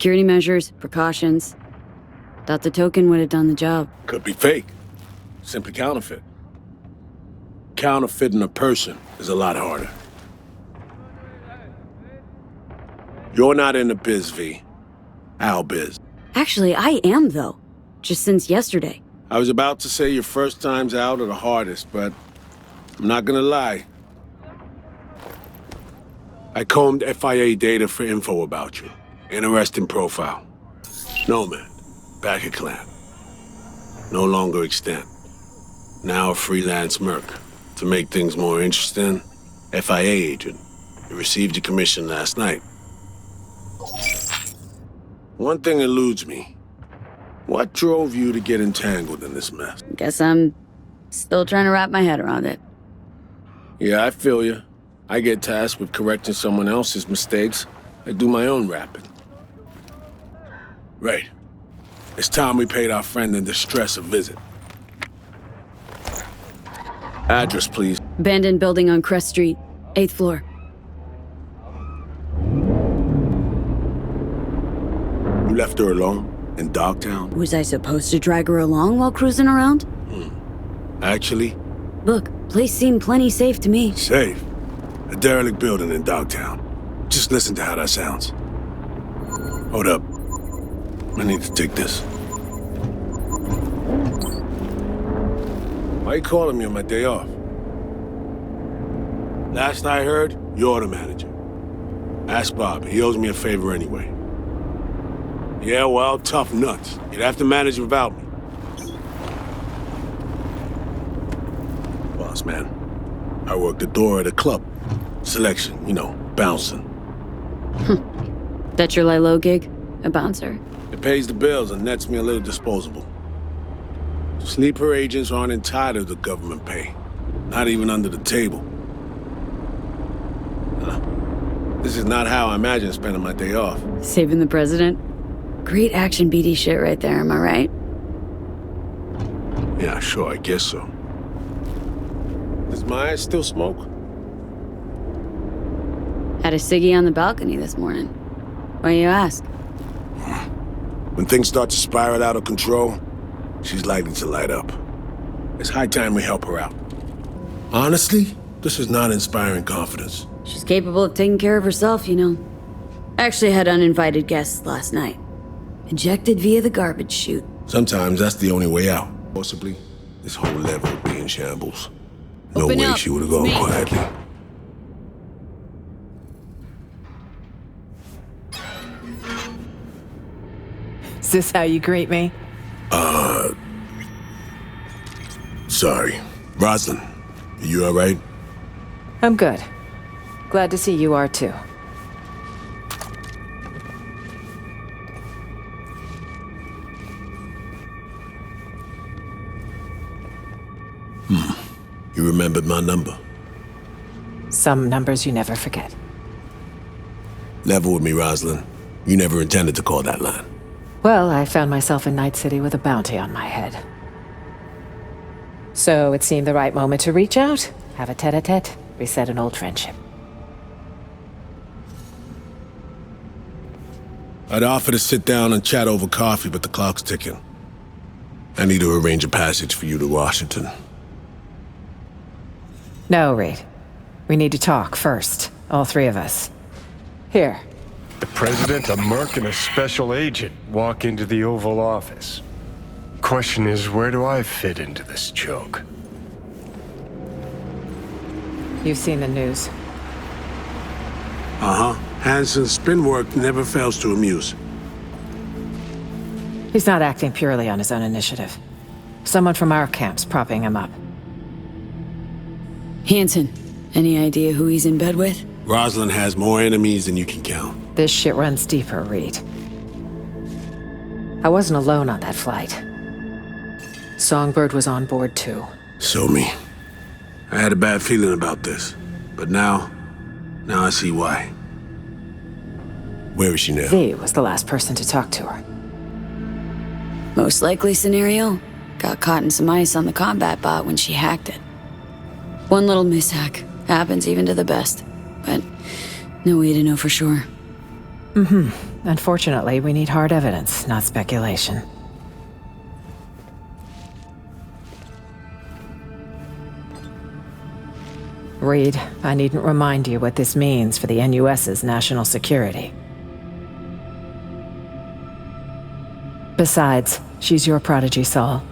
Security measures, precautions. Thought the token would have done the job. Could be fake. Simply counterfeit. Counterfeiting a person is a lot harder. You're not in the biz, V. Our biz. Actually, I am, though. Just since yesterday. I was about to say your first times out are the hardest, but I'm not gonna lie. I combed FIA data for info about you. Interesting profile. Nomad. Back at Clan. No longer extant. Now a freelance merc. To make things more interesting, FIA agent. You received your commission last night. One thing eludes me. What drove you to get entangled in this mess? Guess I'm still trying to wrap my head around it. Yeah, I feel you. I get tasked with correcting someone else's mistakes. I do my own rapping. Right. It's time we paid our friend in distress a visit. Address, please. Abandoned building on Crest Street, 8th floor. You left her alone in Dogtown? Was I supposed to drag her along while cruising around? Actually? Look, place seemed plenty safe to me. Safe. A derelict building in Dogtown. Just listen to how that sounds. Hold up. I need to take this. Why you calling me on my day off? Last I heard, you're the manager. Ask Bob. He owes me a favor anyway. Yeah, well, tough nuts. You'd have to manage without me. Boss man, I work the door at a club. Selection, you know, bouncing. That's your lie-low gig? A bouncer? It pays the bills and nets me a little disposable. Sleeper agents aren't entitled to government pay. Not even under the table. This is not how I imagine spending my day off. Saving the president? Great action BD shit right there, am I right? Yeah, sure, I guess so. Does Maya still smoke? Had a ciggy on the balcony this morning. Why you ask? When things start to spiral out of control, she's likely to light up. It's high time we help her out. Honestly, this is not inspiring confidence. She's capable of taking care of herself, you know. Actually had uninvited guests last night. Ejected via the garbage chute. Sometimes that's the only way out. Possibly, this whole level would be in shambles. No Open way up. she would have gone quietly. Is this how you greet me? Sorry. Rosalind, are you alright? I'm good. Glad to see you are too. You remembered my number. Some numbers you never forget. Level with me, Rosalind. You never intended to call that line. Well, I found myself in Night City with a bounty on my head. So it seemed the right moment to reach out, have a tete-a-tete, reset an old friendship. I'd offer to sit down and chat over coffee, but the clock's ticking. I need to arrange a passage for you to Washington. No, Reed. We need to talk first, all three of us. Here. The president, a merc, and a special agent walk into the Oval Office. Question is, where do I fit into this joke? You've seen the news. Uh-huh. Hansen's spin work never fails to amuse. He's not acting purely on his own initiative. Someone from our camp's propping him up. Hansen, any idea who he's in bed with? Rosalind has more enemies than you can count. This shit runs deeper, Reed. I wasn't alone on that flight. Songbird was on board too. So me. I had a bad feeling about this. But now I see why. Where is she now? V was the last person to talk to her. Most likely scenario? Got caught in some ice on the combat bot when she hacked it. One little mishack. Happens even to the best. But no way to know for sure. Unfortunately, we need hard evidence, not speculation. Reed, I needn't remind you what this means for the NUS's national security. Besides, she's your prodigy, Saul.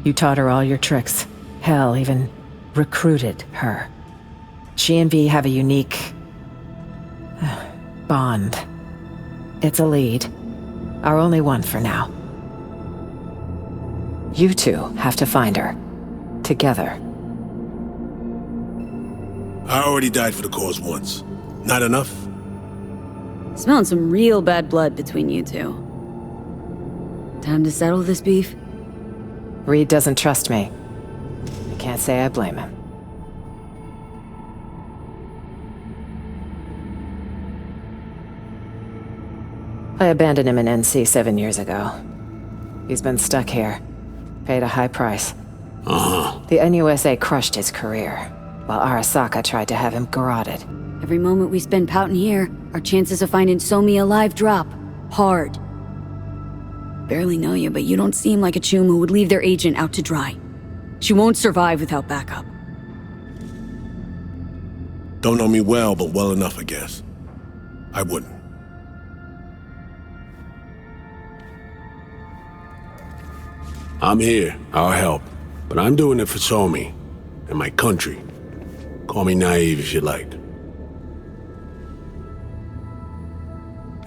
You taught her all your tricks. Hell, even recruited her. She and V have a unique... bond. It's a lead. Our only one for now. You two have to find her. Together. I already died for the cause once. Not enough? Smelling some real bad blood between you two. Time to settle this beef? Reed doesn't trust me. I can't say I blame him. I abandoned him in NC 7 years ago. He's been stuck here. Paid a high price. The NUSA crushed his career, while Arasaka tried to have him garroted. Every moment we spend pouting here, our chances of finding Somi alive drop. Hard. Barely know you, but you don't seem like a chum who would leave their agent out to dry. She won't survive without backup. Don't know me well, but well enough, I guess. I wouldn't. I'm here. I'll help. But I'm doing it for Somi and my country. Call me naive if you like.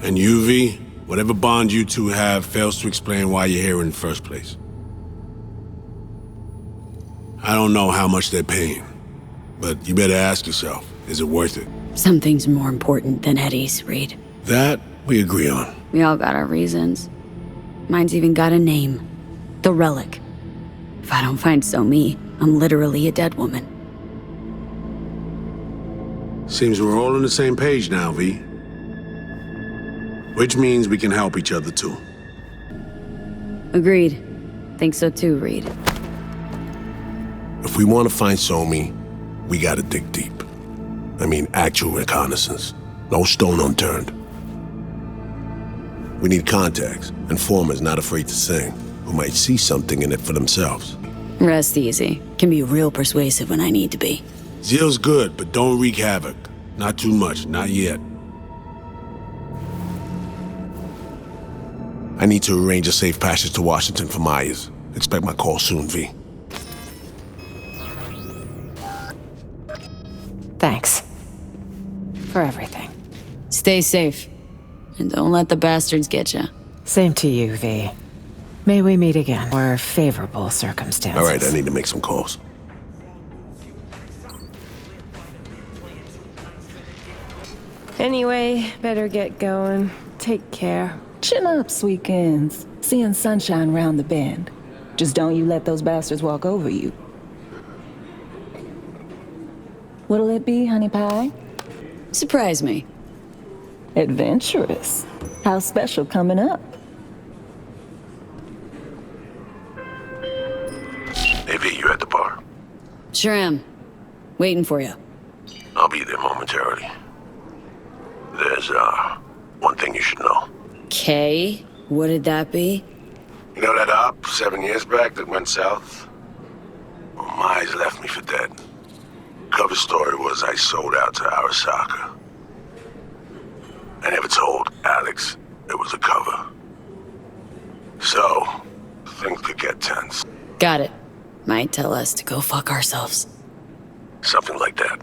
And UV, whatever bond you two have fails to explain why you're here in the first place. I don't know how much they're paying, but you better ask yourself, is it worth it? Some things more important than Eddie's, Reed. That we agree on. We all got our reasons. Mine's even got a name. The Relic. If I don't find Somi, I'm literally a dead woman. Seems we're all on the same page now, V. Which means we can help each other too. Agreed. Think so too, Reed. If we want to find Somi, we gotta dig deep. I mean, actual reconnaissance. No stone unturned. We need contacts, informers not afraid to sing, who might see something in it for themselves. Rest easy. Can be real persuasive when I need to be. Zeal's good, but don't wreak havoc. Not too much, not yet. I need to arrange a safe passage to Washington for Myers. Expect my call soon, V. Thanks. For everything. Stay safe. And don't let the bastards get you. Same to you, V. May we meet again, under favorable circumstances. All right, I need to make some calls. Anyway, better get going. Take care. Chin up, sweetskins. Seeing sunshine round the bend. Just don't you let those bastards walk over you. What'll it be, honey pie? Surprise me. Adventurous. How special coming up? Hey, V, you at the bar? Sure am. Waiting for you. I'll be there momentarily. There's, one thing you should know. Okay, what did that be? You know that op 7 years back that went south? Well, Myers left me for dead. Cover story was I sold out to Arasaka. I never told Alex it was a cover. So, things could get tense. Got it. Might tell us to go fuck ourselves. Something like that.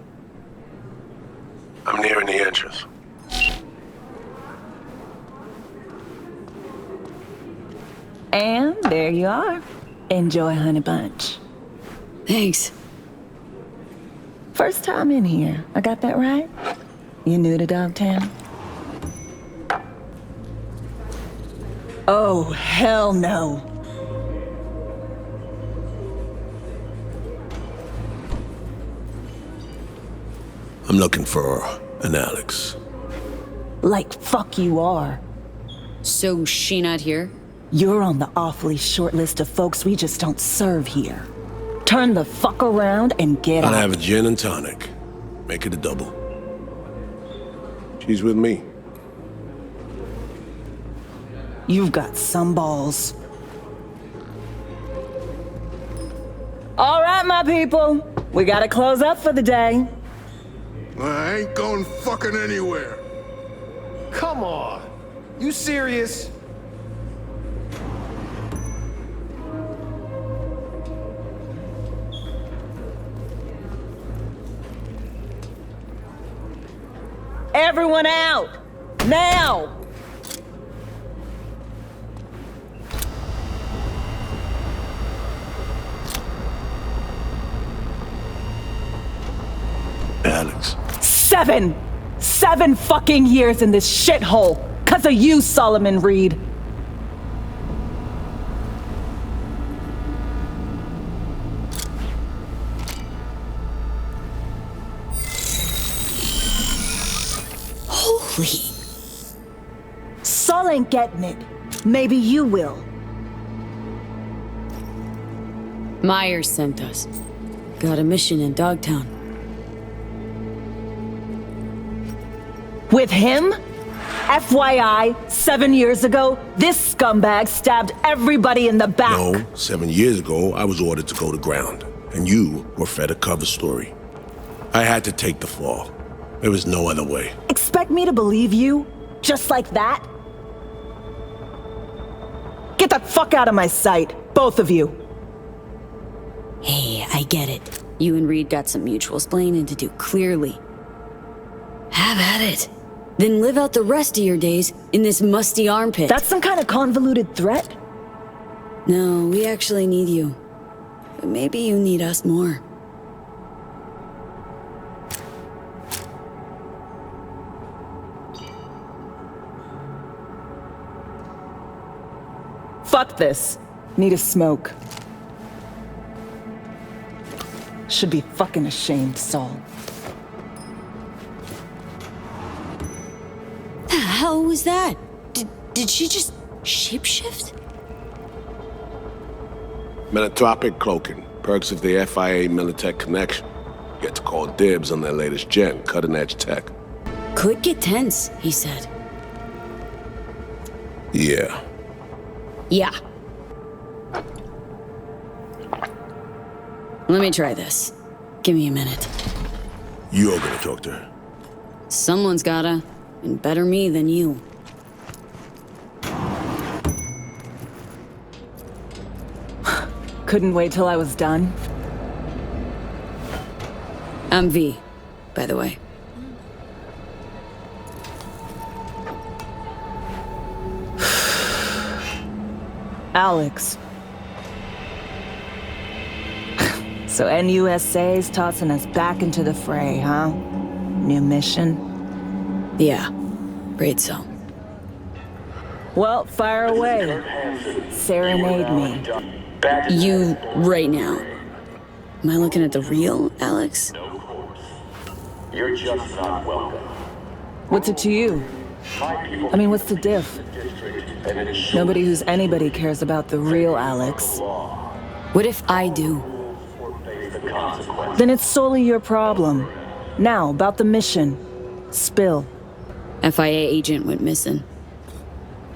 I'm nearing the entrance. And there you are. Enjoy, honey bunch. Thanks. First time in here. I got that right? You new to Dogtown? Oh, hell no. I'm looking for an Alex. Like fuck you are. So she not here? You're on the awfully short list of folks we just don't serve here. Turn the fuck around and get I'll out. have a gin and tonic. Make it a double. She's with me. You've got some balls. All right, my people. We gotta close up for the day. I ain't going fucking anywhere. Come on. You serious? Everyone out! Now! Alex. 7 fucking years in this shithole! 'Cause of you, Solomon Reed! Holy. Sol ain't getting it. Maybe you will. Myers sent us. Got a mission in Dogtown. With him? FYI, 7 years ago, this scumbag stabbed everybody in the back. No, 7 years ago, I was ordered to go to ground, and you were fed a cover story. I had to take the fall. There was no other way. Expect me to believe you? Just like that? Get the fuck out of my sight, both of you. Hey, I get it. You and Reed got some mutual splaining to do, clearly. Have at it. Then live out the rest of your days in this musty armpit. That's some kind of convoluted threat? No, we actually need you. But maybe you need us more. Fuck this. Need a smoke. Should be fucking ashamed, Saul. The hell was that? Did she just shapeshift? Metatropic cloaking. Perks of the FIA Militech connection. Get to call dibs on their latest gen, cutting-edge tech. Could get tense, he said. Yeah. Yeah. Let me try this. Give me a minute. You're gonna talk to her. Someone's gotta. And better me than you. Couldn't wait till I was done. I'm V, by the way. Alex. So NUSA's tossing us back into the fray, huh? New mission? Yeah, great so. Well, fire away. Serenade me. You right now. Am I looking at the real Alex? You're just not welcome. What's it to you? I mean, what's the diff? Nobody who's anybody cares about the real Alex. What if I do? Then it's solely your problem. Now, about the mission. Spill. FIA agent went missing.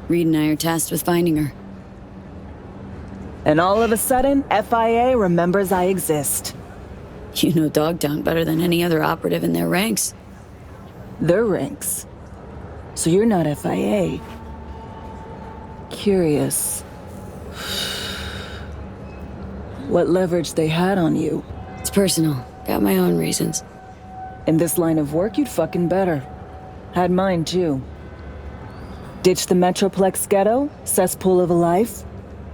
Reed and I are tasked with finding her. And all of a sudden, FIA remembers I exist. You know Dogtown better than any other operative in their ranks. Their ranks. So you're not FIA. Curious. What leverage they had on you. It's personal. Got my own reasons. In this line of work, you'd fucking better. Had mine, too. Ditch the Metroplex ghetto, cesspool of a life.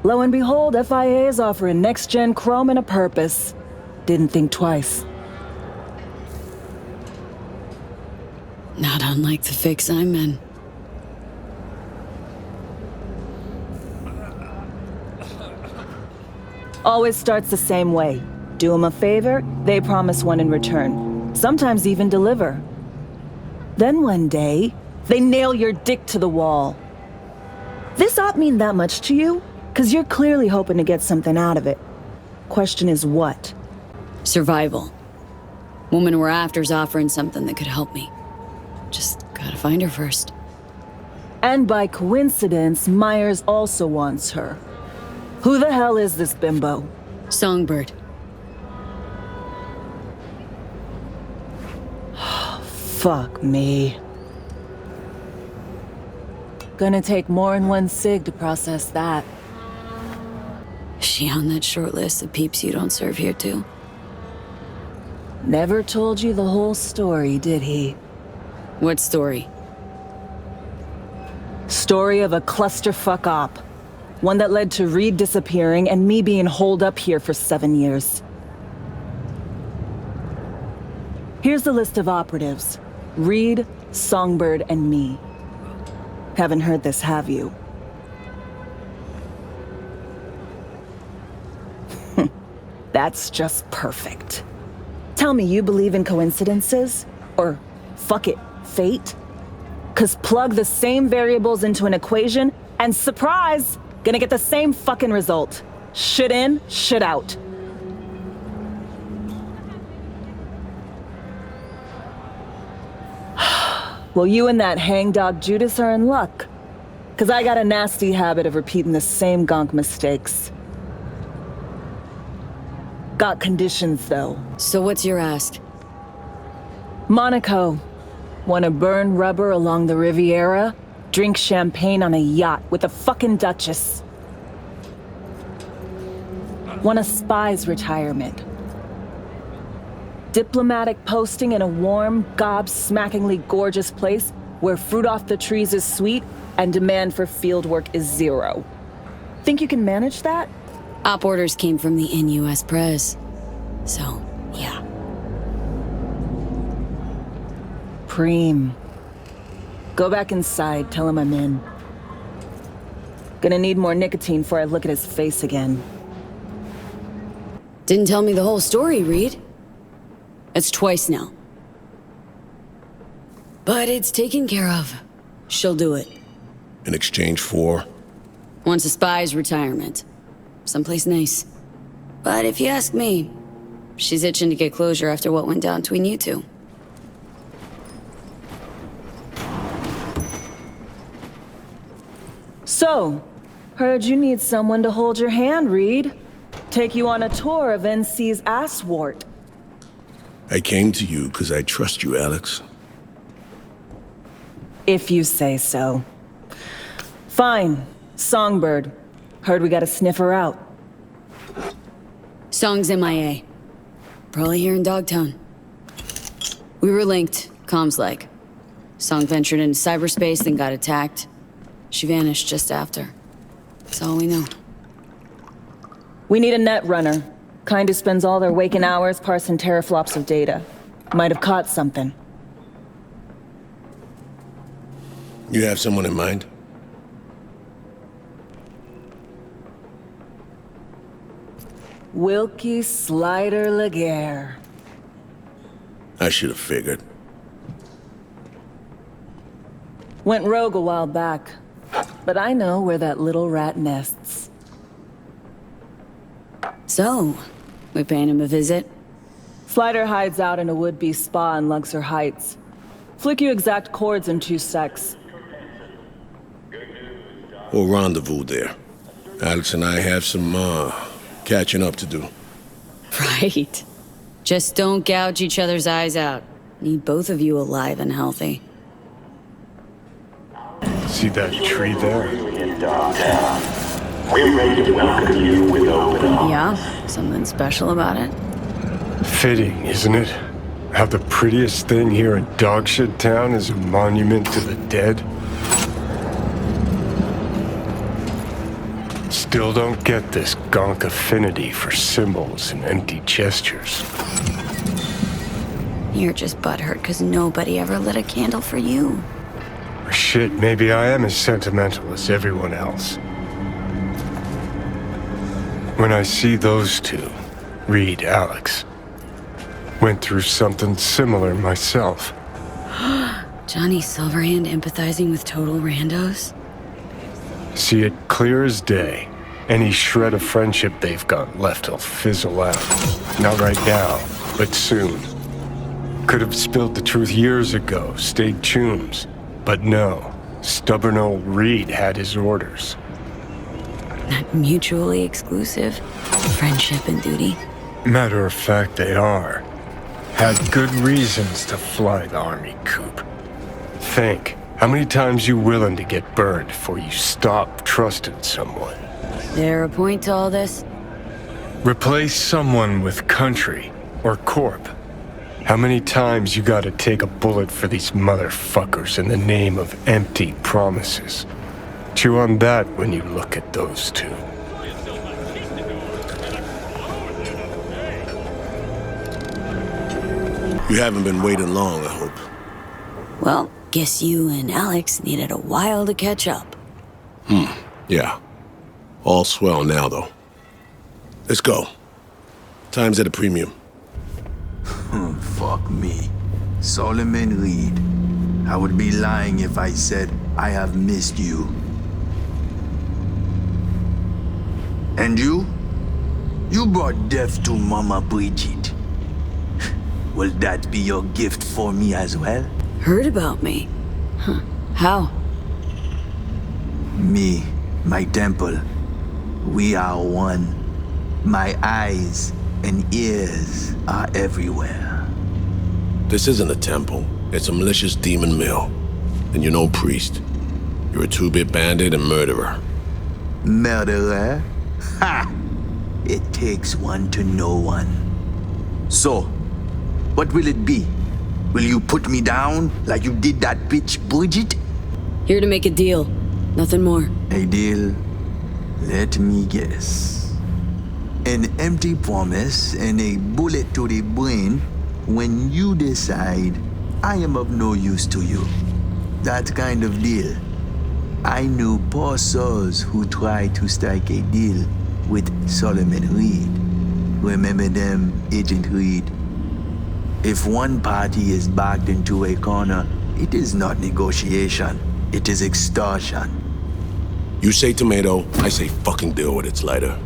Lo and behold, FIA is offering next-gen chrome and a purpose. Didn't think twice. Not unlike the fix I'm in. Always starts the same way. Do them a favor, they promise one in return. Sometimes even deliver. Then one day, they nail your dick to the wall. This ought mean that much to you? 'Cause you're clearly hoping to get something out of it. Question is what? Survival. Woman we're after's offering something that could help me. Just gotta find her first. And by coincidence, Myers also wants her. Who the hell is this bimbo? Songbird. Fuck me. Gonna take more than one cig to process that. Is she on that short list of peeps you don't serve here too? Never told you the whole story, did he? What story? Story of a clusterfuck op. One that led to Reed disappearing and me being holed up here for 7 years. Here's the list of operatives. Reed, Songbird, and me. Haven't heard this, have you? That's just perfect. Tell me you believe in coincidences? Or, fuck it, fate? 'Cause plug the same variables into an equation, and surprise! Gonna get the same fucking result. Shit in, shit out. Well, you and that hangdog Judas are in luck. 'Cause I got a nasty habit of repeating the same gonk mistakes. Got conditions, though. So what's your ask? Monaco. Wanna burn rubber along the Riviera? Drink champagne on a yacht with a fucking duchess. Want a spy's retirement. Diplomatic posting in a warm, gobsmackingly gorgeous place where fruit off the trees is sweet and demand for fieldwork is zero. Think you can manage that? Op orders came from the in-US press. So, yeah. Preem. Go back inside, tell him I'm in. Gonna need more nicotine before I look at his face again. Didn't tell me the whole story, Reed. It's twice now. But it's taken care of. She'll do it. In exchange for? Wants a spy's retirement. Someplace nice. But if you ask me, she's itching to get closure after what went down between you two. So, heard you need someone to hold your hand, Reed. Take you on a tour of NC's ass wart. I came to you because I trust you, Alex. If you say so. Fine. Songbird. Heard we gotta sniff her out. Song's MIA. Probably here in Dogtown. We were linked, comms-like. Song ventured into cyberspace, then got attacked. She vanished just after. That's all we know. We need a net runner. Kind who spends all their waking hours parsing teraflops of data. Might have caught something. You have someone in mind? Wilkie Slider Laguerre. I should have figured. Went rogue a while back. But I know where that little rat nests. So, we paying him a visit? Slider hides out in a would-be spa in Luxor Heights. Flick you exact chords in 2 secs. We'll rendezvous there. Alex and I have some, catching up to do. Right. Just don't gouge each other's eyes out. Need both of you alive and healthy. See that tree there? In Dogtown. We're ready to welcome you with open arms. Yeah? Something special about it? Fitting, isn't it? How the prettiest thing here in Dogshit Town is a monument to the dead? Still don't get this gonk affinity for symbols and empty gestures. You're just butthurt because nobody ever lit a candle for you. Or shit, maybe I am as sentimental as everyone else. When I see those two, Reed, Alex, went through something similar myself. Johnny Silverhand empathizing with total randos? See it clear as day. Any shred of friendship they've got left will fizzle out. Not right now, but soon. Could have spilled the truth years ago, stayed chums. But no, Stubborn old Reed had his orders. Not mutually exclusive. Friendship and duty. Matter of fact, they are. Had good reasons to fly the army coup. Think, how many times you willing to get burned before you stop trusting someone? There a point to all this? Replace someone with country or corp. How many times you gotta take a bullet for these motherfuckers in the name of empty promises? Chew on that when you look at those two. You haven't been waiting long, I hope. Well, guess you and Alex needed a while to catch up. Yeah. All swell now, though. Let's go. Time's at a premium. Fuck me. Solomon Reed. I would be lying if I said I have missed you. And you? You brought death to Mama Bridget. Will that be your gift for me as well? Heard about me? Huh. How? Me, my temple. We are one. My eyes and ears are everywhere. This isn't a temple. It's a malicious demon mill. And you're no priest. You're a two-bit bandit and murderer. Murderer? Ha! It takes one to know one. So, what will it be? Will you put me down like you did that bitch Bridget? Here to make a deal. Nothing more. A deal? Let me guess. An empty promise and a bullet to the brain when you decide I am of no use to you. That kind of deal. I knew poor souls who tried to strike a deal with Solomon Reed. Remember them, Agent Reed? If one party is backed into a corner, it is not negotiation. It is extortion. You say tomato, I say fucking deal with it, Slider.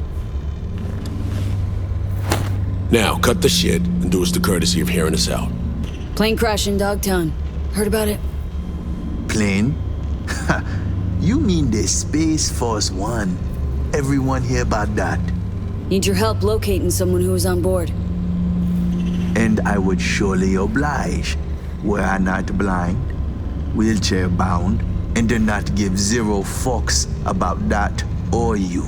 Now, cut the shit and do us the courtesy of hearing us out. Plane crash in Dogtown. Heard about it? Plane? You mean the Space Force One? Everyone hear about that? Need your help locating someone who was on board. And I would surely oblige, were I not blind, wheelchair bound, and do not give zero fucks about that or you.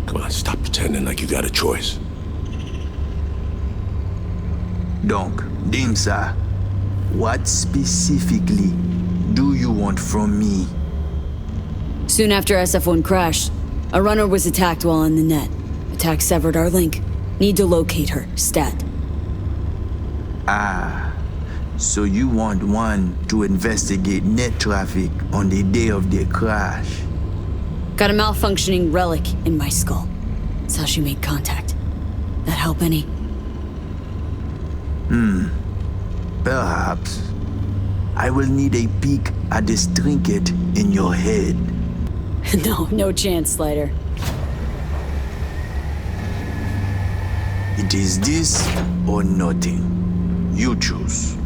Come on, stop pretending like you got a choice. Donc, Dimsa, what specifically do you want from me? Soon after SF-1 crashed, a runner was attacked while in the net. Attack severed our link. Need to locate her, stat. Ah, so you want one to investigate net traffic on the day of the crash? Got a malfunctioning relic in my skull. That's how she made contact. That help any? Perhaps. I will need a peek at this trinket in your head. No chance, Slider. It is this or nothing. You choose.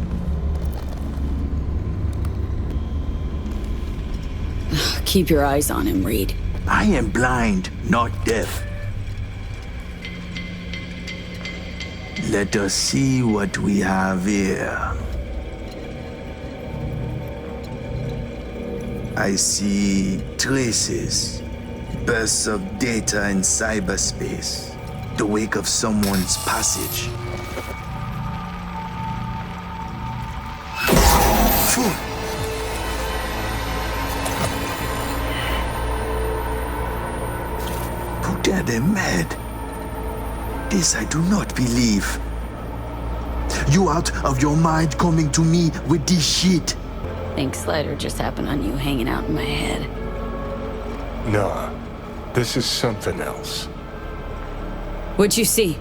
Keep your eyes on him, Reed. I am blind, not deaf. Let us see what we have here. I see traces, bursts of data in cyberspace, the wake of someone's passage. Phew. Who dare they mad? This I do not believe. You out of your mind coming to me with this shit? Think Slider just happened on you hanging out in my head. Nah, this is something else. What'd you see?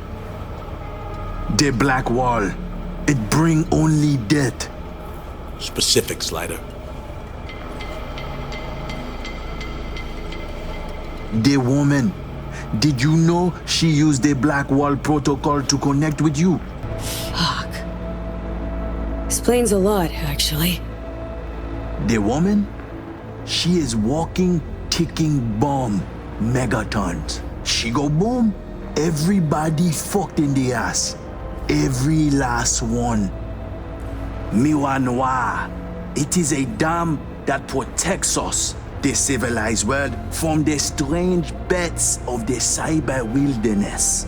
The black wall. It bring only death. Specific, Slider. The woman. Did you know she used the black wall protocol to connect with you? Fuck. Explains a lot, actually. The woman, she is walking, ticking bomb, megatons. She go boom, everybody fucked in the ass. Every last one. Miwa Noir, it is a dam that protects us, the civilized world, from the strange bets of the cyber wilderness.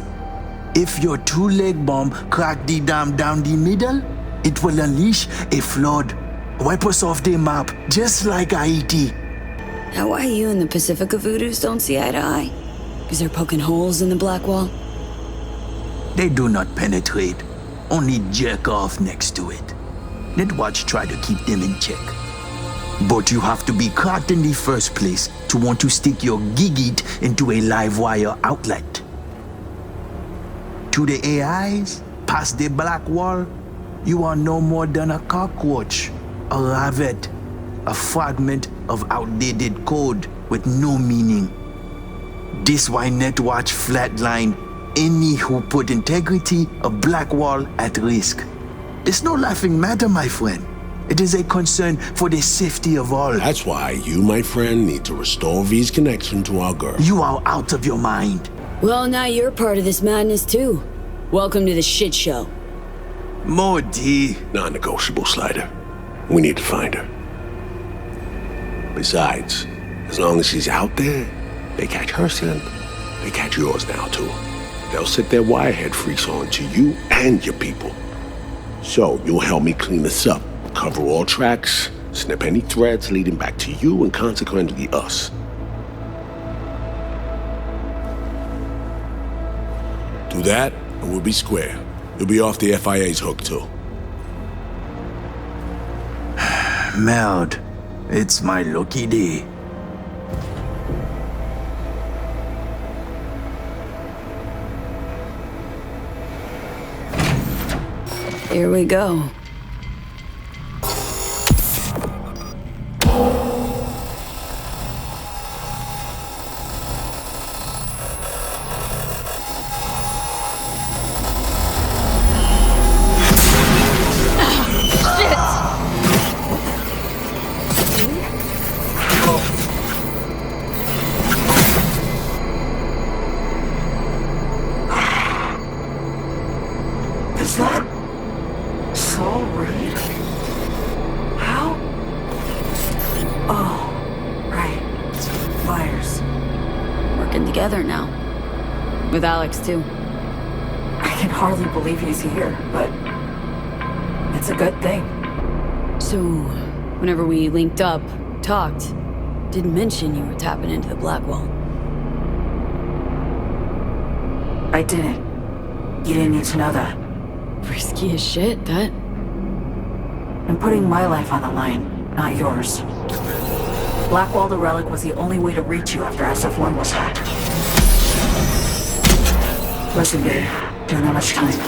If your two-leg bomb crack the dam down the middle, it will unleash a flood, wipe us off the map, just like Haiti. Now why you and the Pacifica Voodoos don't see eye to eye? Because they're poking holes in the black wall? They do not penetrate, only jerk off next to it. Netwatch try to keep them in check. But you have to be cracked in the first place to want to stick your gigit into a live wire outlet. To the AIs, past the black wall, you are no more than a cockroach, a rabbit, a fragment of outdated code with no meaning. This why Netwatch flatline any who put integrity of Blackwall at risk. It's no laughing matter, my friend. It is a concern for the safety of all. That's why you, my friend, need to restore V's connection to our girl. You are out of your mind. Well, now you're part of this madness too. Welcome to the shit show. Modi. Non-negotiable, Slider. We need to find her. Besides, as long as she's out there, they catch her scent, they catch yours now too. They'll set their wirehead freaks on to you and your people. So you'll help me clean this up, cover all tracks, snip any threads leading back to you and consequently us. Do that, and we'll be square. You'll be off the FIA's hook too. Meld, it's my lucky day. Here we go. Is that Saul Reed? How? Oh, right. Myers. Working together now. With Alex too. I can hardly believe he's here, but it's a good thing. So, whenever we linked up, talked, didn't mention you were tapping into the black wall. I didn't. You didn't need to know that. Risky as shit, that. I'm putting my life on the line, not yours. Blackwall the Relic was the only way to reach you after SF-1 was hacked. Listen, babe, don't have much time.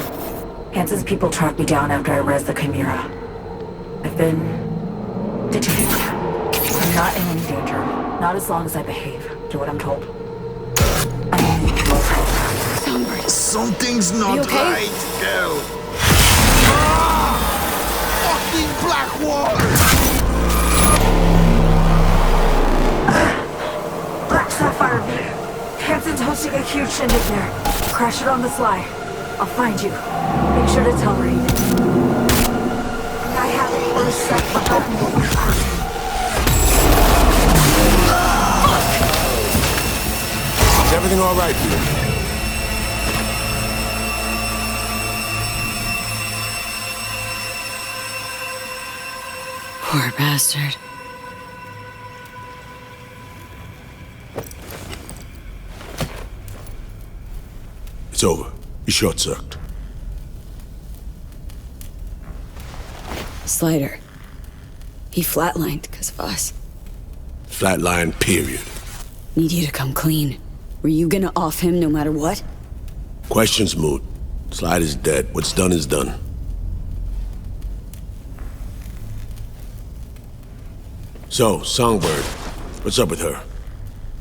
Hansen's people tracked me down after I rezzed the Chimera. I've been detained. I'm not in any danger. Not as long as I behave. Do what I'm told. I need your help. Songbird. Something's not you okay? right, girl. Fucking Blackwall! Black Sapphire V. Hansen's hosting a huge shindig there. Crash it on the sly. I'll find you. Make sure to tell Reed. I have a first set for helping you with person. Is everything all right for you? Poor bastard. It's over. You short-circuited. Slider. He flatlined because of us. Flatline, period. Need you to come clean. Were you gonna off him no matter what? Question's moot. Slide is dead. What's done is done. So, Songbird, what's up with her?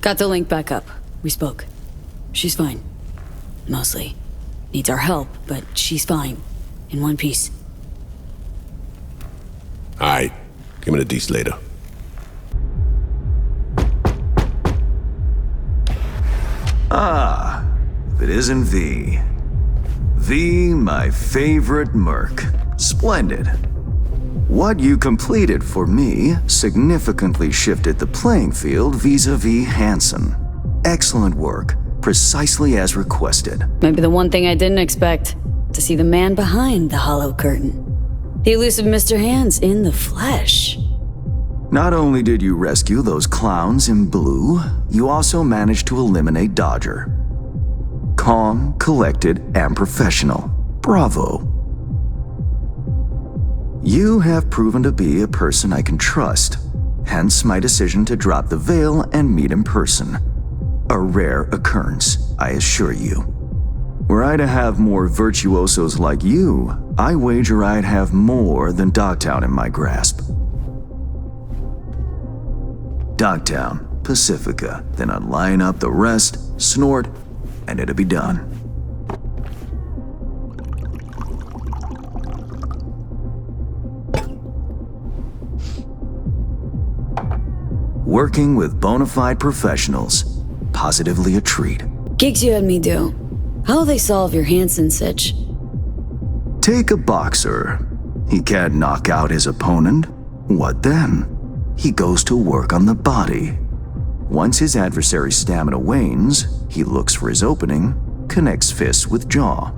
Got the link back up. We spoke. She's fine. Mostly. Needs our help, but she's fine. In one piece. Alright. Give me the deets later. Ah, if it isn't V. V, my favorite merc. Splendid. What you completed for me significantly shifted the playing field vis-a-vis Hansen. Excellent work, precisely as requested. Maybe the one thing I didn't expect, to see the man behind the hollow curtain. The elusive Mr. Hands in the flesh. Not only did you rescue those clowns in blue, you also managed to eliminate Dodger. Calm, collected, and professional. Bravo. You have proven to be a person I can trust, hence my decision to drop the veil and meet in person. A rare occurrence, I assure you. Were I to have more virtuosos like you, I wager I'd have more than Dogtown in my grasp. Dogtown, Pacifica, then I'd line up the rest, snort, and it'd be done. Working with bona fide professionals, positively a treat. Gigs you had me do. How'll they solve your Hansen sitch? Take a boxer. He can't knock out his opponent. What then? He goes to work on the body. Once his adversary's stamina wanes, he looks for his opening, connects fists with jaw.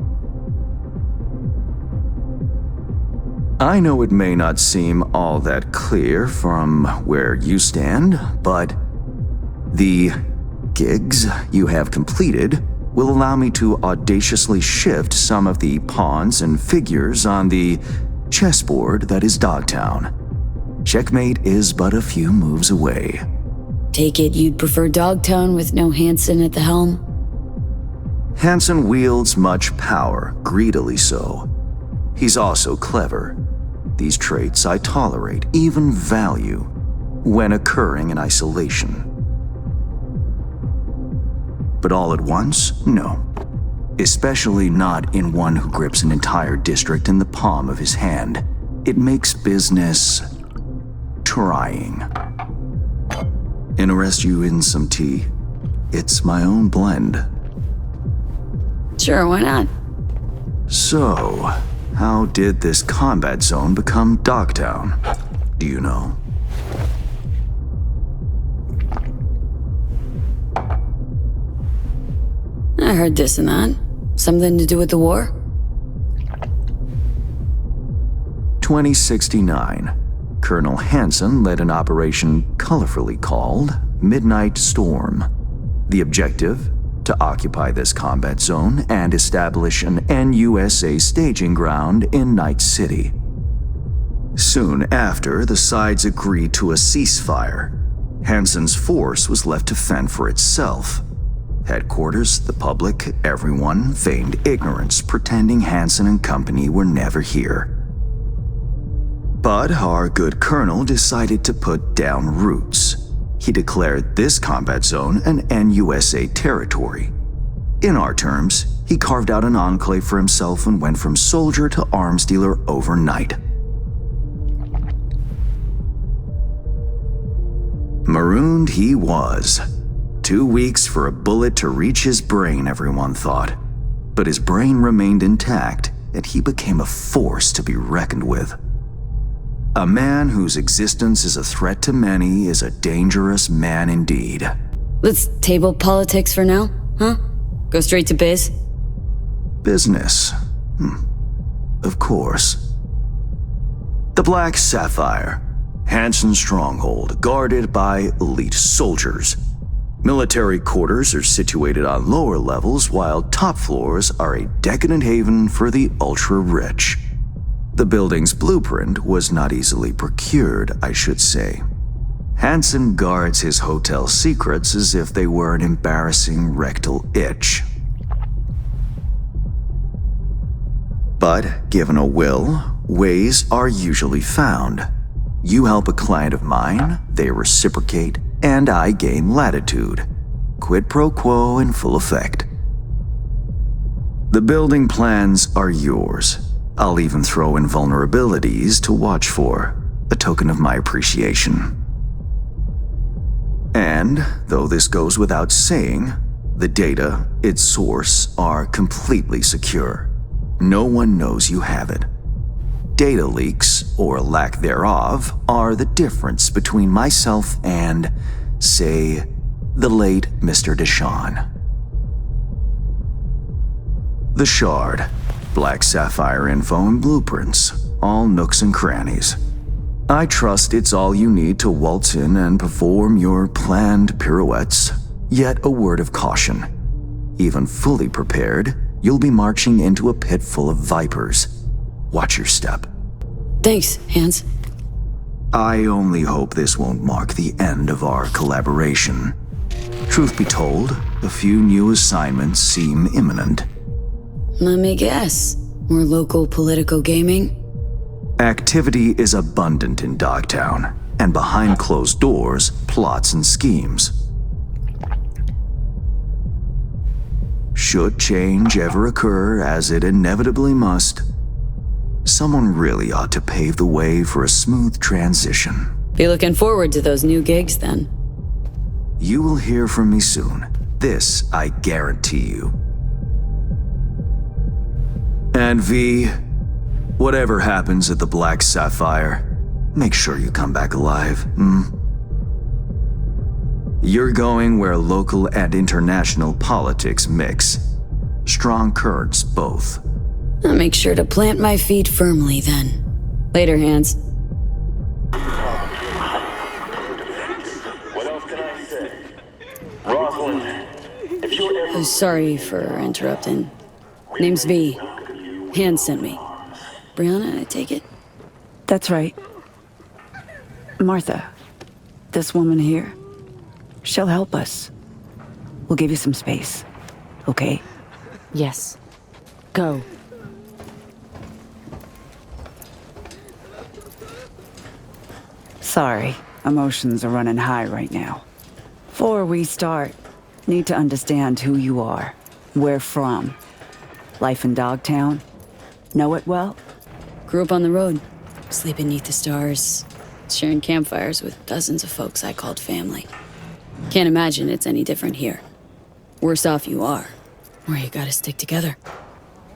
I know it may not seem all that clear from where you stand, but the gigs you have completed will allow me to audaciously shift some of the pawns and figures on the chessboard that is Dogtown. Checkmate is but a few moves away. Take it you'd prefer Dogtown with no Hansen at the helm? Hansen wields much power, greedily so. He's also clever. These traits I tolerate, even value, when occurring in isolation. But all at once? No. Especially not in one who grips an entire district in the palm of his hand. It makes business trying. Interest you in some tea? It's my own blend. Sure, why not? So, how did this combat zone become Dogtown? Do you know? I heard this and that. Something to do with the war? 2069. Colonel Hansen led an operation colorfully called Midnight Storm. The objective? To occupy this combat zone and establish an NUSA staging ground in Night City. Soon after, the sides agreed to a ceasefire. Hansen's force was left to fend for itself. Headquarters, the public, everyone feigned ignorance, pretending Hansen and company were never here. But our good colonel decided to put down roots. He declared this combat zone an NUSA territory. In our terms, he carved out an enclave for himself and went from soldier to arms dealer overnight. Marooned he was. 2 weeks for a bullet to reach his brain, everyone thought. But his brain remained intact, and he became a force to be reckoned with. A man whose existence is a threat to many is a dangerous man indeed. Let's table politics for now, huh? Go straight to biz? Business. Of course. The Black Sapphire. Hansen's stronghold, guarded by elite soldiers. Military quarters are situated on lower levels, while top floors are a decadent haven for the ultra-rich. The building's blueprint was not easily procured, I should say. Hansen guards his hotel secrets as if they were an embarrassing rectal itch. But given a will, ways are usually found. You help a client of mine, they reciprocate, and I gain latitude. Quid pro quo in full effect. The building plans are yours. I'll even throw in vulnerabilities to watch for, a token of my appreciation. And, though this goes without saying, The data, its source, are completely secure. No one knows you have it. Data leaks, or lack thereof, are the difference between myself and, say, the late Mr. Deshawn. The Shard, Black Sapphire info and blueprints, all nooks and crannies. I trust it's all you need to waltz in and perform your planned pirouettes. Yet a word of caution. Even fully prepared, you'll be marching into a pit full of vipers. Watch your step. Thanks, Hans. I only hope this won't mark the end of our collaboration. Truth be told, a few new assignments seem imminent. Let me guess. More local political gaming? Activity is abundant in Dogtown, and behind closed doors, plots and schemes. Should change ever occur, as it inevitably must, someone really ought to pave the way for a smooth transition. Be looking forward to those new gigs then. You will hear from me soon. This I guarantee you. And V, whatever happens at the Black Sapphire, make sure you come back alive, You're going where local and international politics mix. Strong currents, both. I'll make sure to plant my feet firmly then. Later, Hans. What else can I say? Rosalind, if you're ever... Sorry for interrupting. Name's V. Hans sent me. Brianna, I take it? That's right. Martha, this woman here, she'll help us. We'll give you some space, okay? Yes. Go. Sorry, emotions are running high right now. Before we start, need to understand who you are, where from. Life in Dogtown? Know it well? Grew up on the road, sleeping beneath the stars, sharing campfires with dozens of folks I called family. Can't imagine it's any different here. Worse off you are, or you gotta stick together.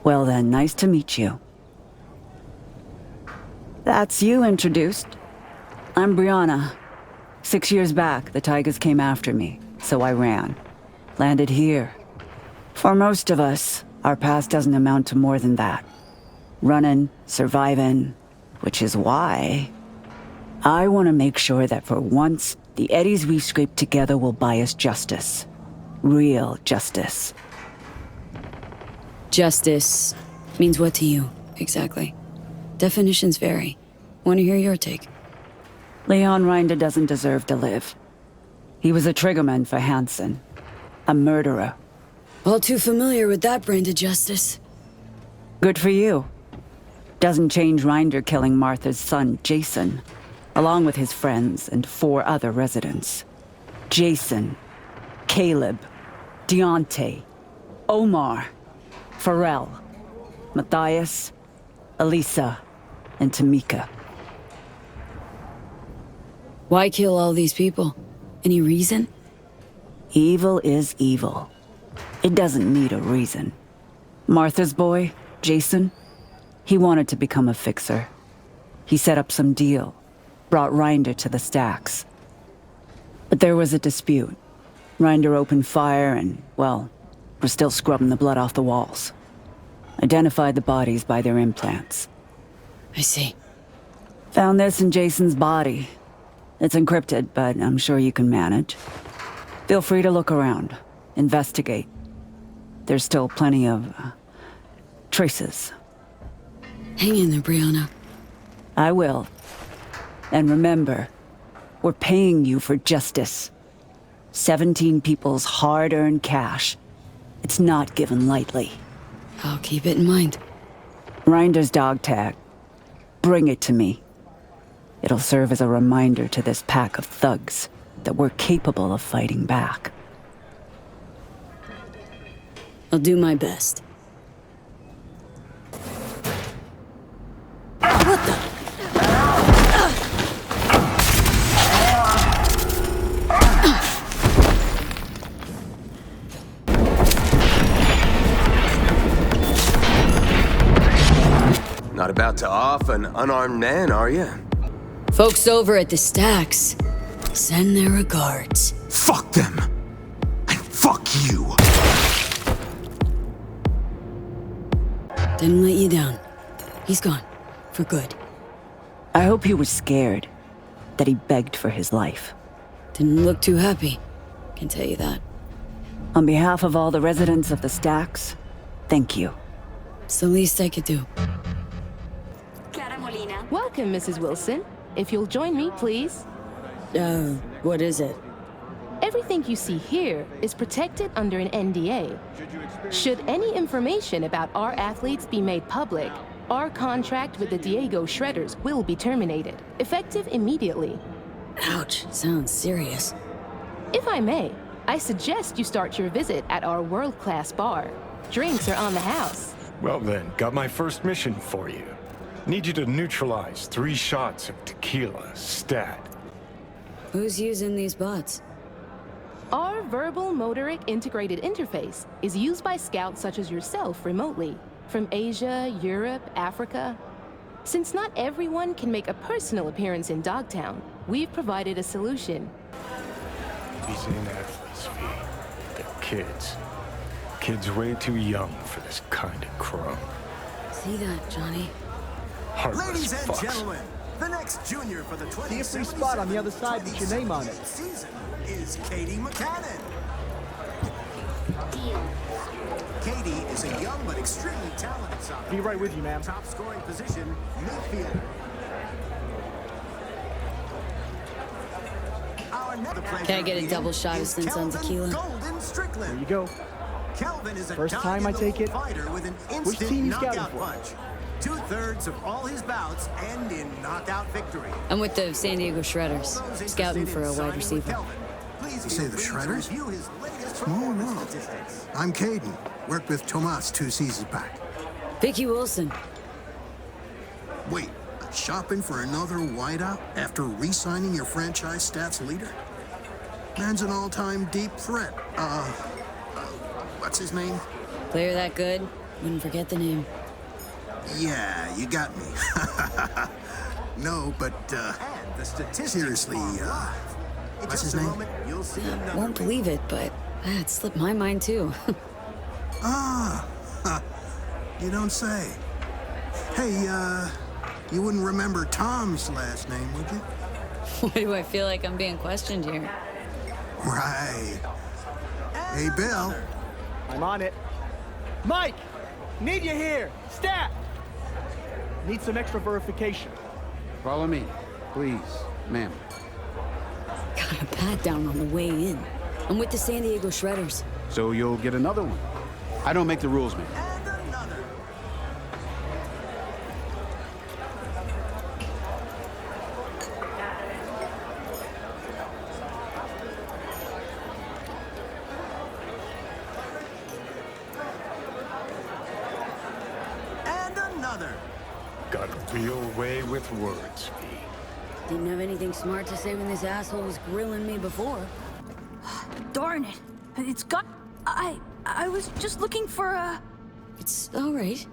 Well then, nice to meet you. That's you introduced. I'm Brianna. 6 years back, the Tigers came after me, so I ran. Landed here. For most of us, our past doesn't amount to more than that. Running, surviving, which is why I want to make sure that for once, the eddies we've scraped together will buy us justice. Real justice. Justice means what to you, exactly? Definitions vary. Want to hear your take? Leon Rinder doesn't deserve to live. He was a triggerman for Hansen. A murderer. All too familiar with that brand of justice. Good for you. Doesn't change Rinder killing Martha's son, Jason, along with his friends and 4 other residents. Jason, Caleb, Deontay, Omar, Pharrell, Matthias, Elisa, and Tamika. Why kill all these people? Any reason? Evil is evil. It doesn't need a reason. Martha's boy, Jason, he wanted to become a fixer. He set up some deal, brought Rinder to the stacks. But there was a dispute. Rinder opened fire and, well, we're still scrubbing the blood off the walls. Identified the bodies by their implants. I see. Found this in Jason's body. It's encrypted, but I'm sure you can manage. Feel free to look around, investigate. There's still plenty of traces. Hang in there, Brianna. I will. And remember, we're paying you for justice. 17 people's hard-earned cash. It's not given lightly. I'll keep it in mind. Rinder's dog tag. Bring it to me. It'll serve as a reminder to this pack of thugs that we're capable of fighting back. I'll do my best. What the? about to off an unarmed man, are you? Folks over at the stacks send their regards. Fuck them! And fuck you! Didn't let you down. He's gone. For good. I hope he was scared. That he begged for his life. Didn't look too happy. Can tell you that. On behalf of all the residents of the stacks, thank you. It's the least I could do. Welcome, Mrs. Wilson. If you'll join me, please. What is it? Everything you see here is protected under an NDA. Should any information about our athletes be made public, our contract with the Diego Shredders will be terminated, effective immediately. Ouch, sounds serious. If I may, I suggest you start your visit at our world-class bar. Drinks are on the house. Well then, got my first mission for you. Need you to neutralize 3 shots of tequila, stat. Who's using these bots? Our verbal motoric integrated interface is used by scouts such as yourself remotely, from Asia, Europe, Africa. Since not everyone can make a personal appearance in Dogtown, we've provided a solution. These ain't athletes, V. They're kids. Kids way too young for this kind of crumb. See that, Johnny? Heartless Ladies and fucks. gentlemen, the next junior for the 2077 See a free spot on the other side with your name on it. season is Katie McCannon. Katie is a young but extremely talented soccer. Be right with you, ma'am. Top scoring position, midfielder. Can I get a double shot of Stints on tequila? There you go. Kelvin is a First time I take it. fighter with an Which instant team you scouting knockout for? punch. 2/3 of all his bouts end in knockout victory. I'm with the San Diego Shredders, scouting for a wide receiver. You say the Shredders? Small world. I'm Caden. Worked with Tomas 2 seasons back. Vicky Wilson. Wait, shopping for another wideout after re-signing your franchise stats leader? Man's an all-time deep threat. What's his name? Player that good? Wouldn't forget the name. Yeah, you got me. No, but, seriously, what's his name? Won't believe it, but it slipped my mind too. You don't say. Hey, you wouldn't remember Tom's last name, would you? Why do I feel like I'm being questioned here? Right. Hey, Bill. I'm on it. Mike! Need you here! Stat! Need some extra verification. Follow me, please, ma'am. Got a pat down on the way in. I'm with the San Diego Shredders. So you'll get another one. I don't make the rules, man. Got a real way with words, V. Didn't have anything smart to say when this asshole was grilling me before. Darn it. It's got... I was just looking for a... It's all right.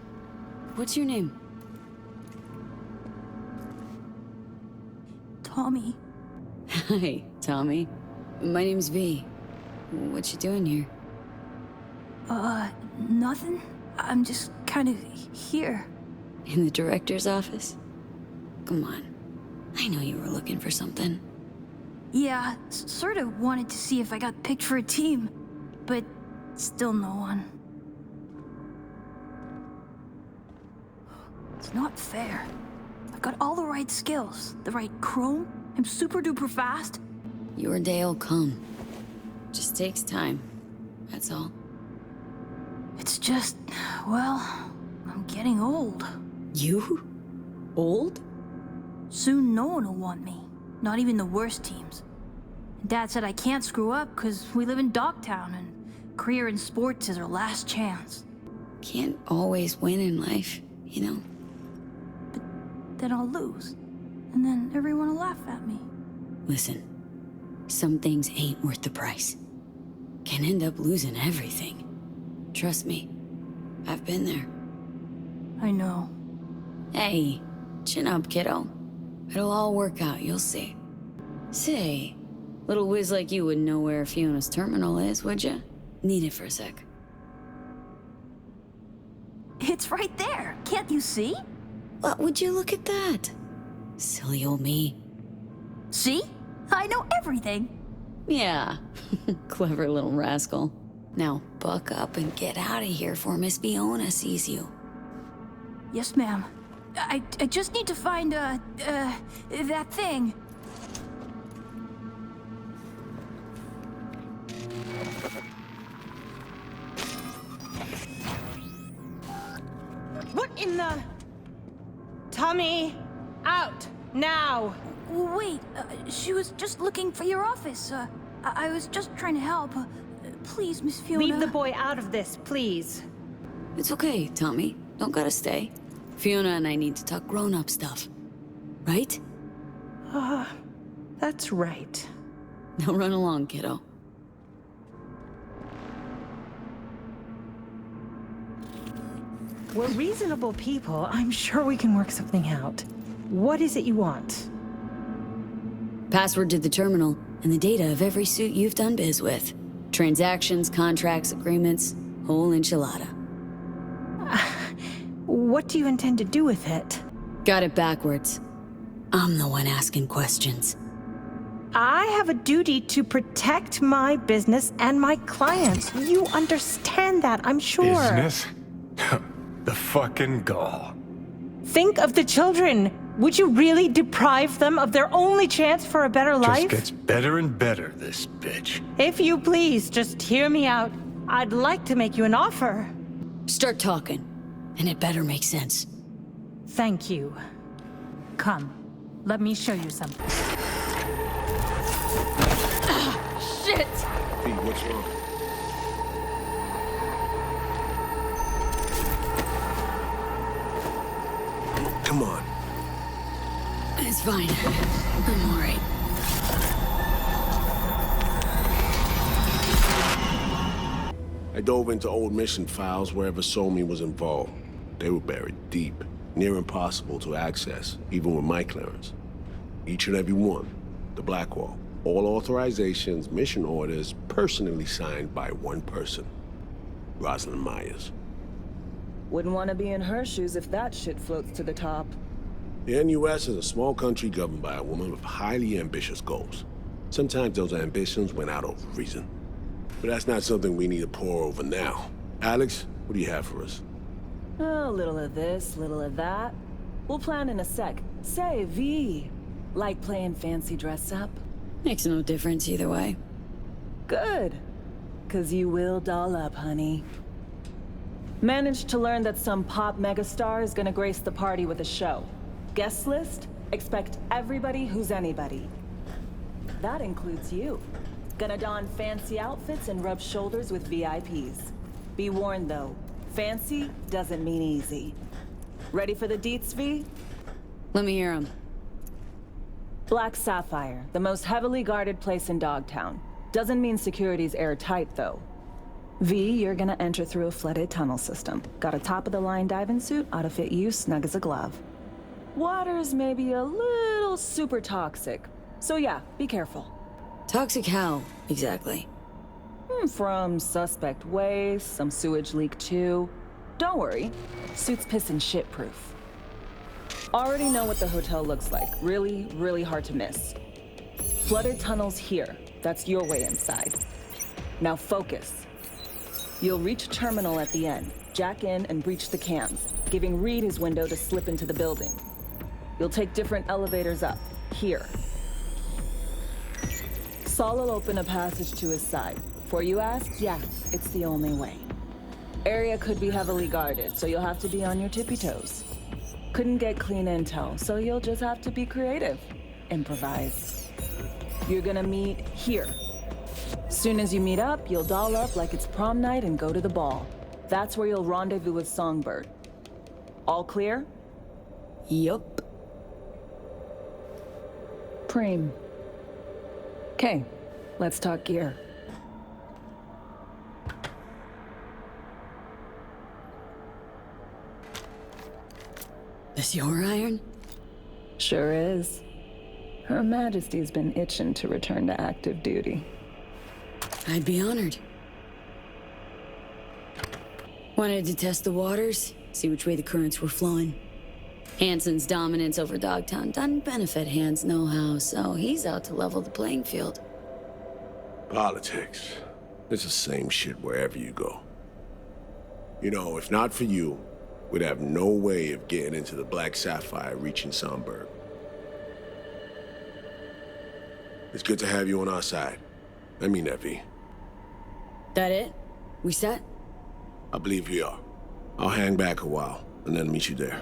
What's your name? Tommy. Hi, Tommy. My name's V. What you doing here? Nothing. I'm just kind of here. In the director's office? Come on. I know you were looking for something. Yeah, sort of wanted to see if I got picked for a team, but still no one. It's not fair. I've got all the right skills, the right chrome, I'm super duper fast. Your day'll come. Just takes time. That's all. It's just, well, I'm getting old. You? Old? Soon no one will want me. Not even the worst teams. Dad said I can't screw up because we live in Dogtown and career in sports is our last chance. Can't always win in life, you know? But then I'll lose. And then everyone will laugh at me. Listen, some things ain't worth the price. Can end up losing everything. Trust me, I've been there. I know. Hey, chin up, kiddo. It'll all work out, you'll see. Say, little whiz like you wouldn't know where Fiona's terminal is, would ya? Need it for a sec. It's right there. Can't you see? What would you look at that? Silly old me. See? I know everything. Yeah, clever little rascal. Now buck up and get out of here before Miss Fiona sees you. Yes, ma'am. I just need to find, that thing. What in the... Tommy, out, now! Wait, she was just looking for your office. I was just trying to help. Please, Miss Fiona. Leave the boy out of this, please. It's okay, Tommy. Don't gotta stay. Fiona and I need to talk grown-up stuff. Right? That's right. Now run along, kiddo. We're reasonable people. I'm sure we can work something out. What is it you want? Password to the terminal, and the data of every suit you've done biz with. Transactions, contracts, agreements, whole enchilada. What do you intend to do with it? Got it backwards. I'm the one asking questions. I have a duty to protect my business and my clients. You understand that, I'm sure. Business? The fucking gall. Think of the children. Would you really deprive them of their only chance for a better life? Just gets better and better, this bitch. If you please, just hear me out. I'd like to make you an offer. Start talking, and it better make sense. Thank you. Come, let me show you something. Shit! Pete, what's wrong? Come on. It's fine. I'm alright. I dove into old mission files wherever Somi was involved. They were buried deep, near impossible to access, even with my clearance. Each and every one, the Blackwall. All authorizations, mission orders, personally signed by one person. Rosalind Myers. Wouldn't want to be in her shoes if that shit floats to the top. The NUS is a small country governed by a woman with highly ambitious goals. Sometimes those ambitions went out of reason. But that's not something we need to pour over now. Alex, what do you have for us? A little of this, little of that. We'll plan in a sec. Say, V, like playing fancy dress up? Makes no difference either way. Good. 'Cause you will doll up, honey. Managed to learn that some pop megastar is gonna grace the party with a show. Guest list? Expect everybody who's anybody. That includes you. Gonna don fancy outfits and rub shoulders with VIPs. Be warned though, fancy doesn't mean easy. Ready for the deets, V? Let me hear 'em. Black Sapphire, the most heavily guarded place in Dogtown. Doesn't mean security's airtight though. V, you're gonna enter through a flooded tunnel system. Got a top-of-the-line diving suit, ought to fit you snug as a glove. Water's maybe a little super toxic, so yeah, be careful. Toxic how, exactly? From suspect waste, some sewage leak too. Don't worry, suit's piss and shit proof. Already know what the hotel looks like. Really, really hard to miss. Flooded tunnels here. That's your way inside. Now focus. You'll reach a terminal at the end. Jack in and breach the cams, giving Reed his window to slip into the building. You'll take different elevators up. Here. Saul will open a passage to his side. Before you ask, yeah, it's the only way. Area could be heavily guarded, so you'll have to be on your tippy toes. Couldn't get clean intel, so you'll just have to be creative. Improvise. You're gonna meet here. Soon as you meet up, you'll doll up like it's prom night and go to the ball. That's where you'll rendezvous with Songbird. All clear? Yup. Preem. Okay, let's talk gear. The This your iron? Sure is. Her Majesty's been itching to return to active duty. I'd be honored. Wanted to test the waters, see which way the currents were flowing. Hansen's dominance over Dogtown doesn't benefit Hans no how, so he's out to level the playing field. Politics. It's the same shit wherever you go. You know, if not for you, we'd have no way of getting into the Black Sapphire reaching Sunberg. It's good to have you on our side. I mean that, V. That it? We set? I believe we are. I'll hang back a while, and then meet you there.